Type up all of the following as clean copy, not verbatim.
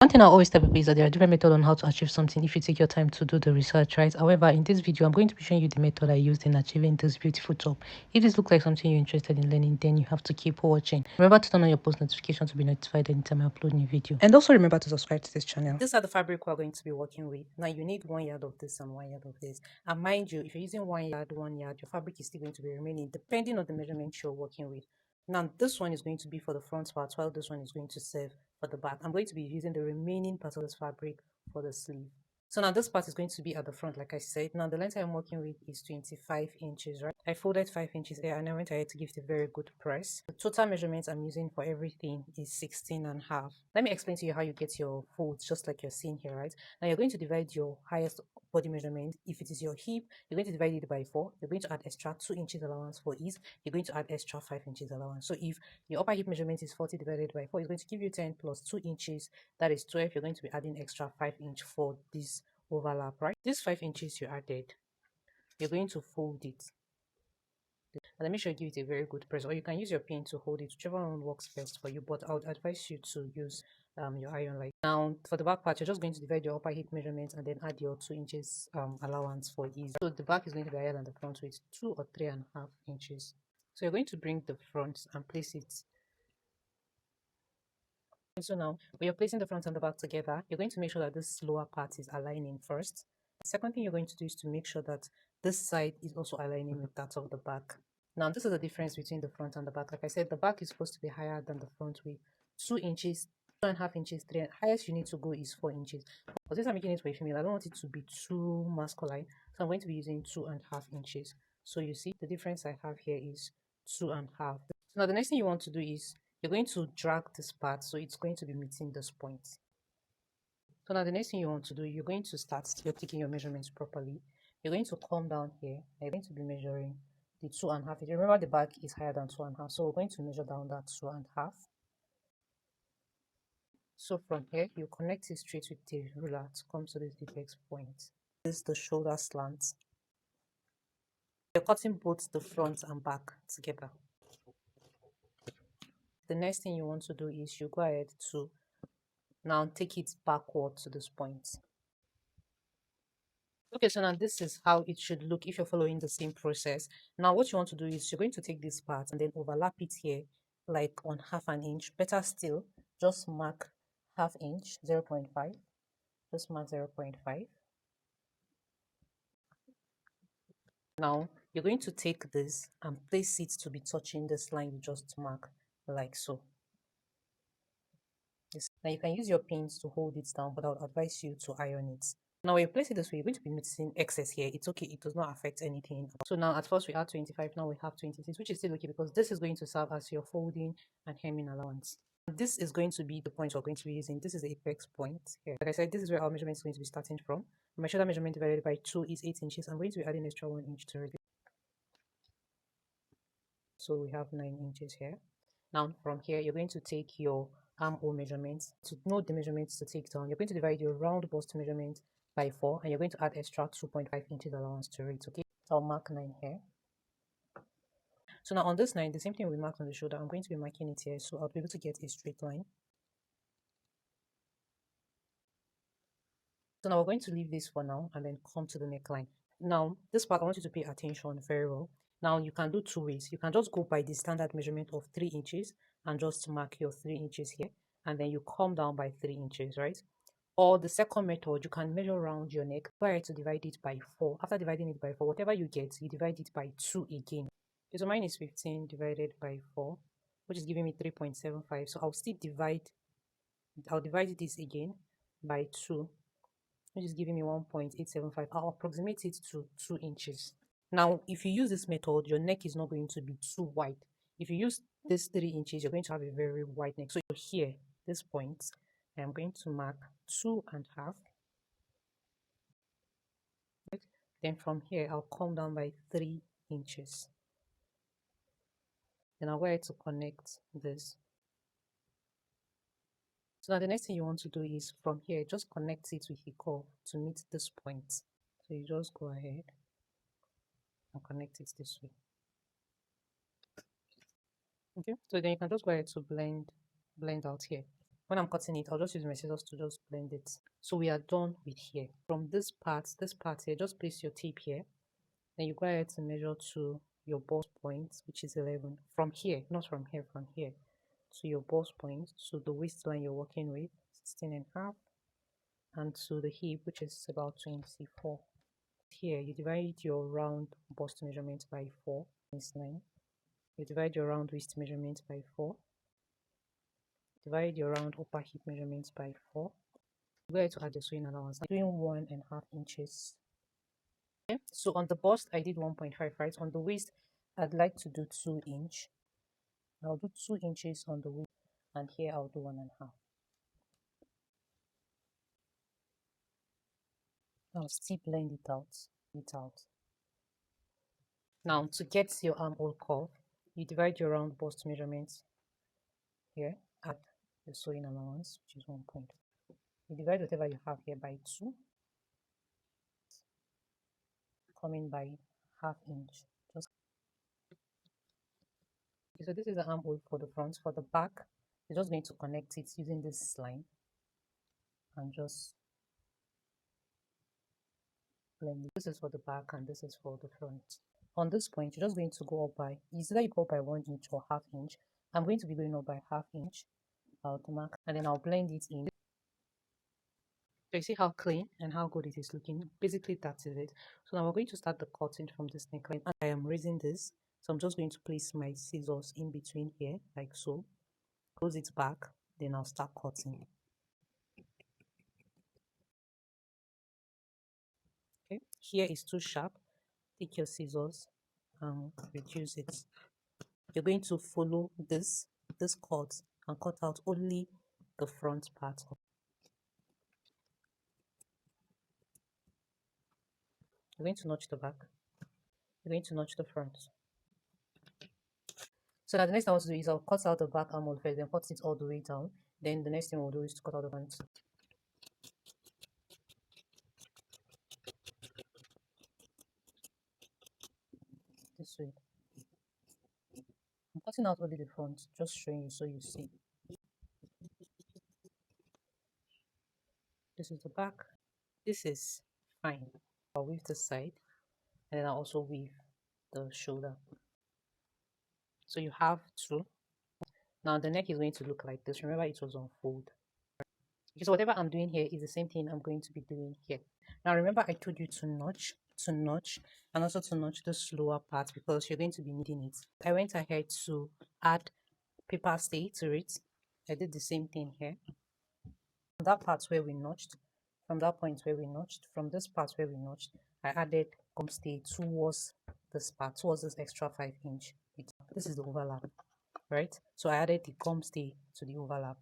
One thing I always tell people is that there are different methods on how to achieve something if you take your time to do the research, right? However, in this video, I'm going to be showing you the method I used in achieving this beautiful top. If this looks like something you're interested in learning, then you have to keep watching. Remember to turn on your post notifications to be notified anytime I upload a new video. And also remember to subscribe to this channel. These are the fabric we're going to be working with. Now you need 1 yard of this and 1 yard of this. And mind you, if you're using 1 yard, your fabric is still going to be remaining depending on the measurements you're working with. Now this one is going to be for the front part, while this one is going to serve for the back. I'm going to be using the remaining part of this fabric for the sleeve. So now this part is going to be at the front, like I said. Now the length I'm working with is 25 inches, right? I folded 5 inches there and I went ahead to give it a very good press. The total measurements I'm using for everything is 16.5. Let me explain to you how you get your folds, just like you're seeing here, right? Now you're going to divide your highest body measurement. If it is your hip, you're going to divide it by 4. You're going to add extra 2 inches allowance for ease. You're going to add extra 5 inches allowance. So if your upper hip measurement is 40 divided by 4, it's going to give you 10 plus 2 inches. That is 12. You're going to be adding extra 5 inch for this overlap, right? This 5 inches you added, you're going to fold it. And let me sure you give it a very good press, or you can use your pin to hold it, whichever one works best for you. But I would advise you to use your iron light. Now for the back part, you're just going to divide your upper hip measurement and then add your 2 inches allowance for ease. So the back is going to be higher than the front with 2 or 3.5 inches. So you're going to bring the front and place it. So now, when you're placing the front and the back together, you're going to make sure that this lower part is aligning first. The second thing you're going to do is to make sure that this side is also aligning with that of the back. Now, this is the difference between the front and the back. Like I said, the back is supposed to be higher than the front with 2 inches, 2.5 inches, 3. Highest you need to go is 4 inches. But since I'm making it for a female, I don't want it to be too masculine. So I'm going to be using 2.5 inches. So you see, the difference I have here is 2.5. So now the next thing you want to do is you're going to drag this part, so it's going to be meeting this point. So now the next thing you want to do, you're going to start, you're taking your measurements properly. You're going to come down here, and you're going to be measuring the 2.5. Remember the back is higher than 2.5, so we're going to measure down that 2.5. So from here, you connect it straight with the ruler to come to this apex point. This is the shoulder slant. You're cutting both the front and back together. The next thing you want to do is you go ahead to now take it backward to this point. Okay, so now this is how it should look if you're following the same process. Now what you want to do is you're going to take this part and then overlap it here like on 1/2 inch. Better still, just mark 1/2 inch, 0.5. Just mark 0.5. Now you're going to take this and place it to be touching this line you just mark, like so. Yes. Now you can use your pins to hold it down, but I would advise you to iron it. Now when you place it this way, you're going to be missing excess here. It's okay, it does not affect anything. So now at first we had 25, now we have 26, which is still okay because this is going to serve as your folding and hemming allowance. This is going to be the point we're going to be using. This is the apex point here. Like I said, this is where our measurement is going to be starting from. My shoulder measurement divided by 2 is 8 inches. I'm going to be adding extra 1 inch to it. So we have 9 inches here. Now from here, you're going to take your armhole measurements. To know the measurements to take down, you're going to divide your round bust measurement by 4 and you're going to add extra 2.5 inches allowance to it. Okay, so I'll mark 9 here. So now on this 9, the same thing we marked on the shoulder, I'm going to be marking it here, so I'll be able to get a straight line. So now we're going to leave this for now and then come to the neckline. Now this part I want you to pay attention very well. Now you can do 2 ways. You can just go by the standard measurement of 3 inches and just mark your 3 inches here, and then you come down by 3 inches, right? Or the second method, you can measure around your neck, try to divide it by 4. After dividing it by 4, whatever you get, you divide it by 2 again. Okay, so mine is 15 divided by 4, which is giving me 3.75. So I'll divide this again by 2, which is giving me 1.875. I'll approximate it to 2 inches. Now, if you use this method, your neck is not going to be too wide. If you use this 3 inches, you're going to have a very wide neck. So here, this point, I'm going to mark 2.5. Then from here, I'll come down by 3 inches. Then I'll go ahead to connect this. So now the next thing you want to do is from here, just connect it with a curve to meet this point. So you just go ahead and connect it this way. Okay, so then you can just go ahead to blend out here. When I'm cutting it, I'll just use my scissors to just blend it. So we are done with here. From this part here, just place your tape here. Then you go ahead to measure to your bust point, which is 11. From here, not from here, from here to your bust point, so the waistline you're working with, 16 and a half, and to the hip, which is about 24. Here, you divide your round bust measurement by 4, waistline. You divide your round waist measurement by 4. Divide your round upper hip measurement by 4. Go ahead to add the sewing allowance. I'm doing 1.5 inches. Okay. So on the bust, I did 1.5, right? On the waist, I'd like to do 2 inch. I'll do 2 inches on the waist, and here I'll do 1.5. I'll still blend it out. Now, to get your armhole curve, you divide your round bust measurements here, add the sewing allowance, which is 1 point. You divide whatever you have here by 2, coming by half inch. Just okay, so this is the armhole for the front. For the back, you're just going to connect it using this line and just blend it. This is for the back and this is for the front. On this point, you're just going to go up by, either you go up by 1 inch or half inch. I'm going to be going up by half inch. I'll mark and then I'll blend it in. So you see how clean and how good it is looking. Basically, that is it. So now we're going to start the cutting from this neckline. I am raising this, so I'm just going to place my scissors in between here, like so. Close it back, then I'll start cutting. Okay, here is too sharp. Take your scissors and reduce it. You're going to follow this cut and cut out only the front part. You're going to notch the back. You're going to notch the front. So now the next thing I want to do is I'll cut out the back armhole first, then cut it all the way down. Then the next thing we'll do is to cut out the front. This way. I'm cutting out only the front, just showing you so you see. This is the back. This is fine. I'll weave the side and then I'll also weave the shoulder. So you have two. Now the neck is going to look like this. Remember it was on fold. Okay, so whatever I'm doing here is the same thing I'm going to be doing here. Now remember I told you to notch, and also to notch the lower part because you're going to be needing it. I went ahead to add paper stay to it. I did the same thing here. From that part where we notched, from that point where we notched, from this part where we notched, I added gum stay towards this part, towards this extra 5 inch. This is the overlap, right? So I added the gum stay to the overlap.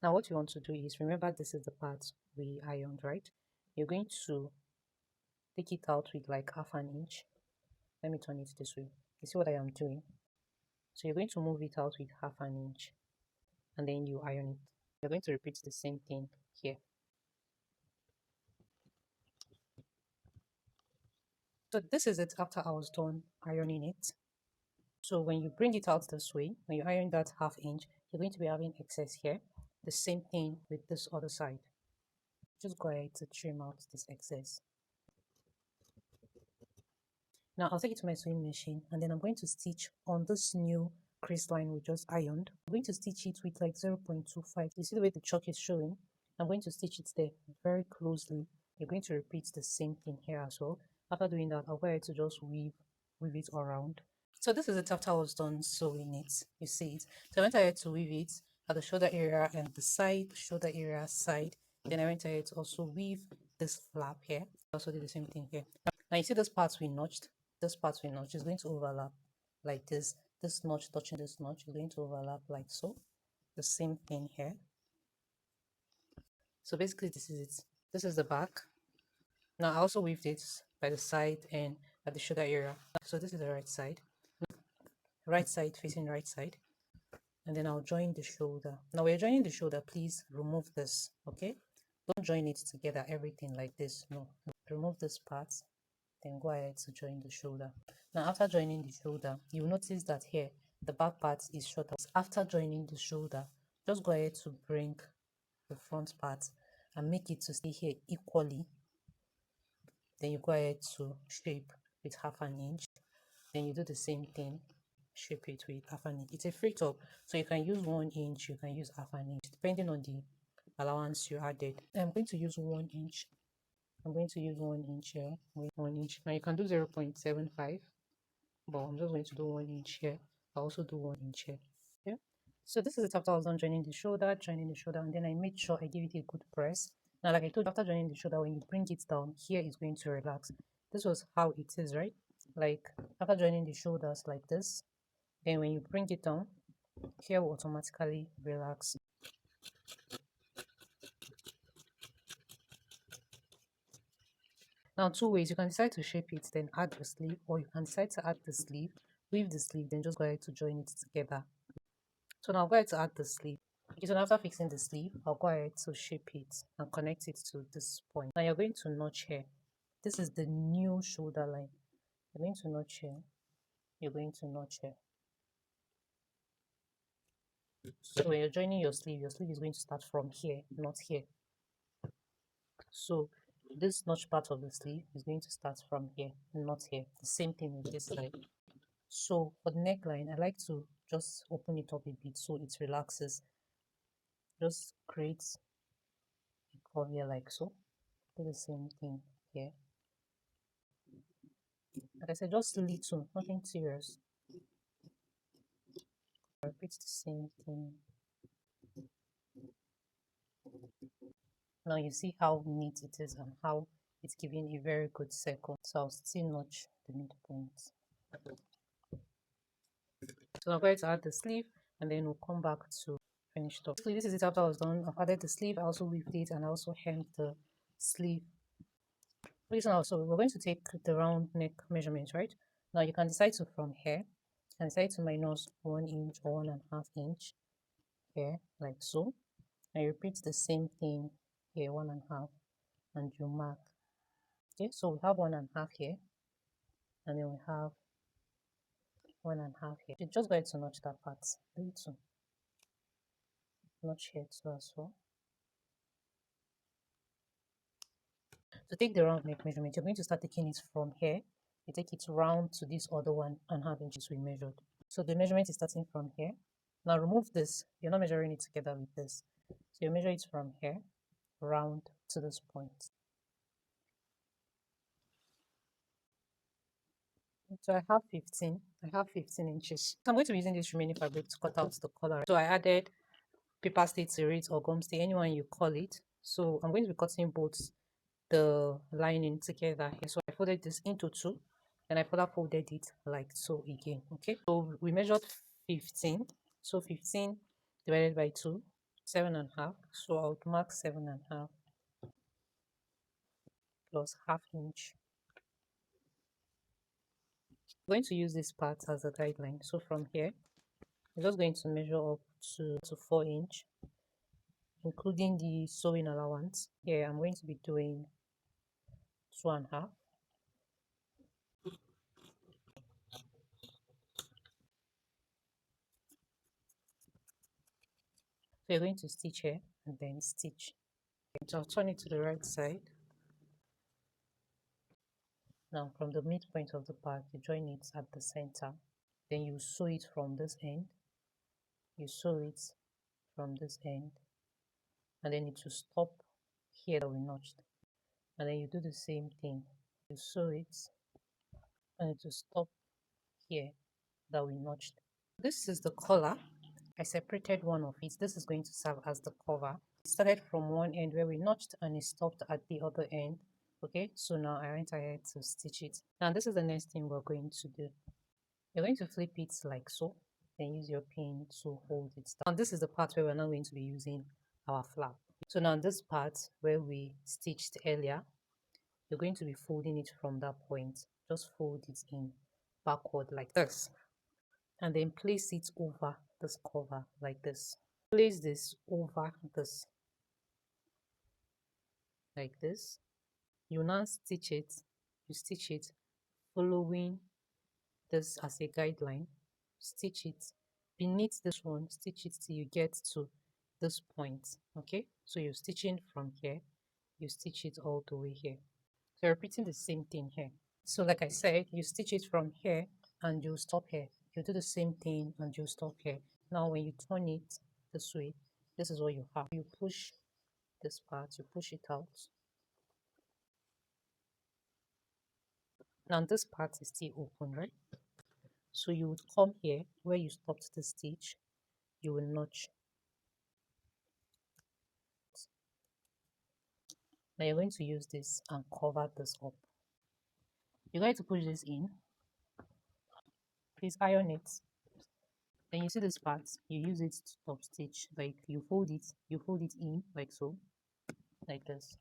Now what you want to do is, remember this is the part we ironed, right? You're going to take it out with like half an inch. Let me turn it this way. You see what I am doing? So you're going to move it out with half an inch and then you iron it. You're going to repeat the same thing here. So this is it after I was done ironing it. So when you bring it out this way, when you iron that half inch, you're going to be having excess here. The same thing with this other side. Just go ahead to trim out this excess. Now I'll take it to my sewing machine and then I'm going to stitch on this new crease line we just ironed. I'm going to stitch it with like 0.25. You see the way the chalk is showing? I'm going to stitch it there very closely. You're going to repeat the same thing here as well. After doing that, I'll go ahead to just weave it around. So this is it after I was done sewing it. You see it. So I went ahead to weave it at the shoulder area and the side, shoulder area, side. Then I went ahead to also weave this flap here. I also did the same thing here. Now you see this part we notched. This part we notched is going to overlap like this. This notch touching this notch is going to overlap like so. The same thing here. So basically this is it. This is the back. Now I also weaved it by the side and at the shoulder area. So this is the right side facing right side, and then I'll join the shoulder. Now when you're joining the shoulder, please remove this, okay? Don't join it together, everything like this. No, remove this part, then go ahead to join the shoulder. Now after joining the shoulder, you'll notice that here the back part is shorter. After joining the shoulder, just go ahead to bring the front part and make it to stay here equally. Then you go ahead to shape with half an inch. Then you do the same thing, shape it with half an inch. It's a free top, so you can use 1 inch, you can use half an inch, depending on the allowance you added. I'm going to use 1 inch. I'm going to use 1 inch here, 1 inch. Now you can do 0.75, but I'm just going to do 1 inch here. I'll also do 1 inch here. Yeah. So this is it after I was done joining the shoulder, and then I made sure I give it a good press. Now, like I told you, after joining the shoulder, when you bring it down, here is going to relax. This was how it is, right? Like after joining the shoulders like this, then when you bring it down, here will automatically relax. Now, two ways. You can decide to shape it, then add the sleeve, or you can decide to add the sleeve, weave the sleeve, then just go ahead to join it together. So now I'll go ahead to add the sleeve. Okay, so after fixing the sleeve, I'll go ahead to shape it and connect it to this point. Now you're going to notch here. This is the new shoulder line. You're going to notch here. You're going to notch here. So when you're joining your sleeve is going to start from here, not here. So this notch part of the sleeve is going to start from here, not here. The same thing with this side. So for the neckline, I like to just open it up a bit so it relaxes. Just create a curve here like so. Do the same thing here. Like I said, just little, nothing serious. Repeat the same thing. Now you see how neat it is and how it's giving a very good circle. So I'll still notch the midpoint. So I'm going to add the sleeve and then we'll come back to finish it up. So this is it after I was done. I've added the sleeve, I also weaved it, and I also hemmed the sleeve. So we're going to take the round neck measurement, right? Now you can decide to from here and decide to minus 1 inch or 1.5 inch here, like so. And repeat the same thing here, 1.5, and you mark. Okay, so we have 1.5 here, and then we have 1.5 here. You just go ahead to notch that part. Do it too. Notch here too as well. To take the round neck measurement, you're going to start taking it from here. You take it round to this other 1.5 inches we measured. So the measurement is starting from here. Now remove this. You're not measuring it together with this. So you measure it from here, round to this point. So I have 15 inches. So I'm going to be using this remaining fabric to cut out the collar. So I added paper stay to it or gum stay, anyone you call it. So I'm going to be cutting both the lining together here. So I folded this into two and I further folded it like so again. Okay, so we measured 15. So 15 divided by 2, 7.5. So I would mark 7.5 plus half inch. I'm going to use this part as a guideline. So from here, I'm just going to measure up to 4 inch, including the sewing allowance. Here I'm going to be doing 2.5. So you're going to stitch here and then stitch. So I'll turn it to the right side. Now from the midpoint of the part, you join it at the center. Then you sew it from this end. You sew it from this end. And then it will stop here that we notched. And then you do the same thing. You sew it and it will stop here that we notched. This is the collar. I separated one of it. This is going to serve as the cover. It started from one end where we notched and it stopped at the other end. Okay, so now I went ahead to stitch it. Now this is the next thing we're going to do. You're going to flip it like so, then use your pin to hold it down. And this is the part where we're now going to be using our flap. So now this part where we stitched earlier, you're going to be folding it from that point. Just fold it in backward like this. And then place it over this cover like this. Place this over this like this. You now stitch it. You stitch it following this as a guideline. Stitch it beneath this one. Stitch it till you get to this point. Okay, so you're stitching from here, you stitch it all the way here. So you're repeating the same thing here. So like I said, you stitch it from here and you stop here. You do the same thing and you stop here. Now when you turn it this way, this is what you have. You push this part, you push it out. Now this part is still open, right? So you would come here where you stopped the stitch, you will notch. Now you're going to use this and cover this up. You're going to push this in. Please iron it. Then you see this part, you use it to top stitch. Like you fold it in like so, like this.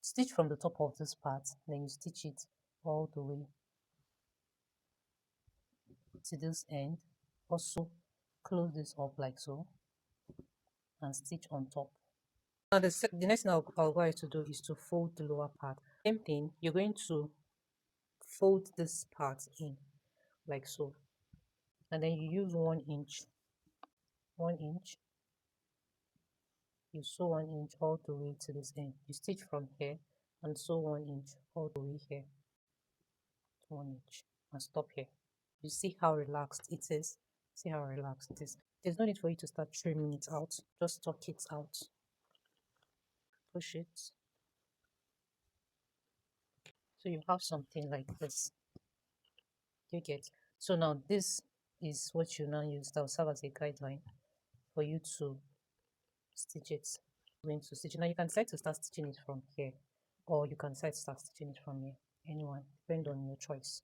Stitch from the top of this part, then you stitch it all the way to this end. Also close this up like so and stitch on top. Now the next thing I'll go ahead to do is to fold the lower part. Same thing, you're going to fold this part in like so, and then you use 1 inch, 1 inch, you sew 1 inch all the way to this end. You stitch from here and sew 1 inch all the way here to 1 inch and stop here. You see how relaxed it is. See how relaxed it is. There's no need for you to start trimming it out. Just tuck it out. Push it. So you have something like this. You get. So now this is what you now use that will serve as a guideline for you to stitch it. Going to stitch. Now you can decide to start stitching it from here, or you can decide to start stitching it from here. Anyone, depend on your choice.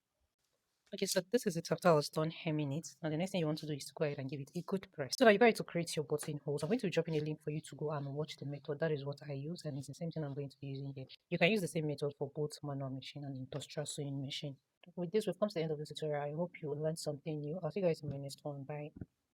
Okay, so this is it after I was done hemming it. Now the next thing you want to do is to go ahead and give it a good press. So that you're going to create your buttonholes. I'm going to be dropping a link for you to go and watch the method. That is what I use, and it's the same thing I'm going to be using here. You can use the same method for both manual machine and industrial sewing machine. With this, we've come to the end of the tutorial. I hope you learned something new. I'll see you guys in my next one. Bye.